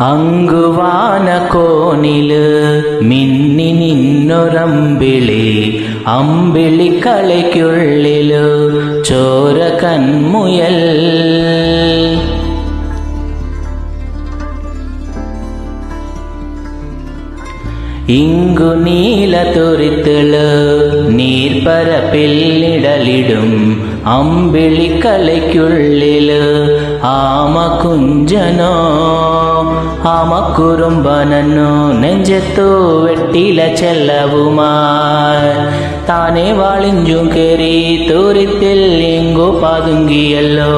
അങ്കുവാന കോണില് മിന്നി നിന്നൊരമ്പിളി, അമ്പിളിക്കളയ്ക്കുള്ളില് ചോര കൺമുയൽ. ഇങ്കു നീല തുരുത്തില് നീർപ്പരപ്പിൽ നിഴലിടും അമ്പിളിക്കളയ്ക്കുള്ളില് ആമകുഞ്ചനോ ആമക്കുറുമ്പനോ നെഞ്ചത്തു വെട്ടില ചെല്ലവുമായി താനെ വാളിഞ്ചും കേറി തുരുത്തിൽ എങ്കു പതുങ്ങിയല്ലോ.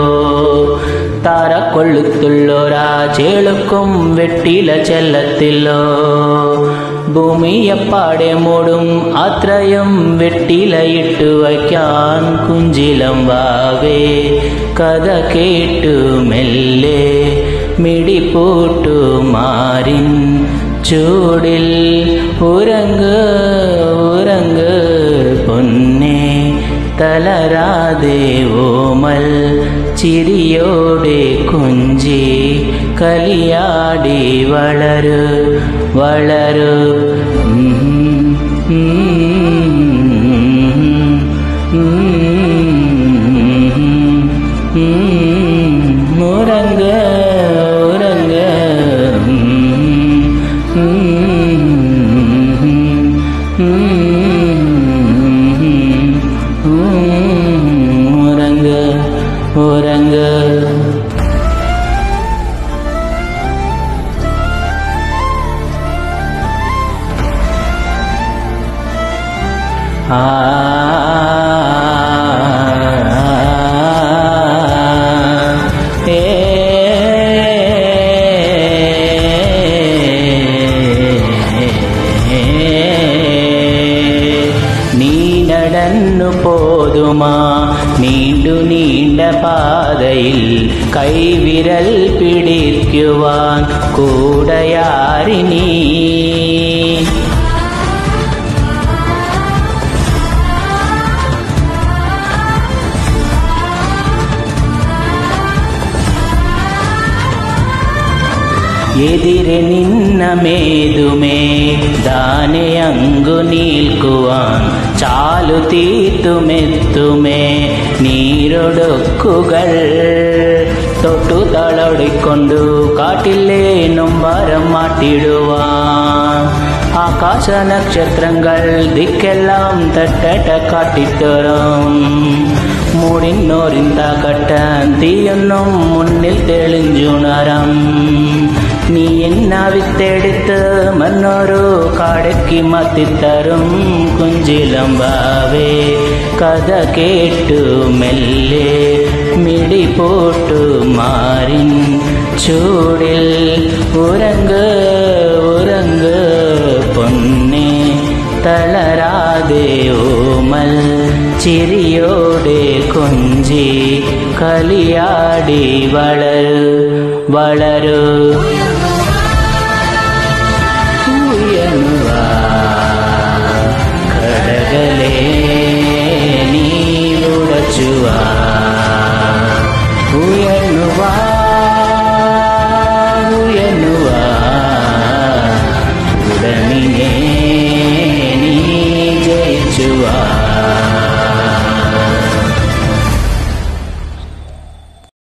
താരക്കൊള്ളുത്തുള്ളോരാ ചേളുക്കും വെട്ടില ചെല്ലത്തില്ലോ. ഭൂമിയെപ്പാടെ മൂടും അത്രയും വെട്ടിലയിട്ടു വയ്ക്കാൻ കുഞ്ചിലം വാവേ കഥ കേട്ടു മെല്ലെ മിടിപൂട്ടു മാറിൻ ചൂടിൽ ഉറങ്ങ് ഉറങ്ങ് പൊന്നേ തളരാതെ ഓമൽ ചിരിയോടെ കുഞ്ചി കളിയാടി വളരു വളരു. ഉറങ്ങ ഉറങ്ങ ഉറങ്ങ ഉറങ്ങ. നീ നടന്നു പോതുമാ നീണ്ടു നീണ്ട പാതയിൽ കൈവിരൽ പിടിക്കുവാൻ കൂടയാരിനീ. എതിരെ നിന്ന മേതുമേ ദാനെ അങ്കു നിൽക്കുവാൻ ചാലു തീർത്തുമെത്തുമേ നീരൊടുക്കുകൾ തൊട്ടു തളടിക്കൊണ്ടു കാട്ടിലെ നൊമ്പരം മാറ്റിടുവാൻ. ആകാശ നക്ഷത്രങ്ങൾ ദിക്കെല്ലാം തട്ടട്ട കാട്ടിത്തരും. മൂടിന്നോരിന്ത കട്ടൻ തീയൊന്നും മുന്നിൽ തെളിഞ്ചുണരം. നീ എന്നാ വിത്തെടുത്ത് മണ്ണൊരു കാടക്കി മാറ്റിത്തരും കുഞ്ചിലം വാവേ കഥ കേട്ടു മെല്ലെ മിടിപോട്ടു മാറിൻ ചൂടിൽ ഉറങ്ങ് ഉറങ്ങ് പൊന്നേ തളരാതെ ഓമൽ ചിരിയോടെ കൊഞ്ചി കളിയാടി വളരു വളരു.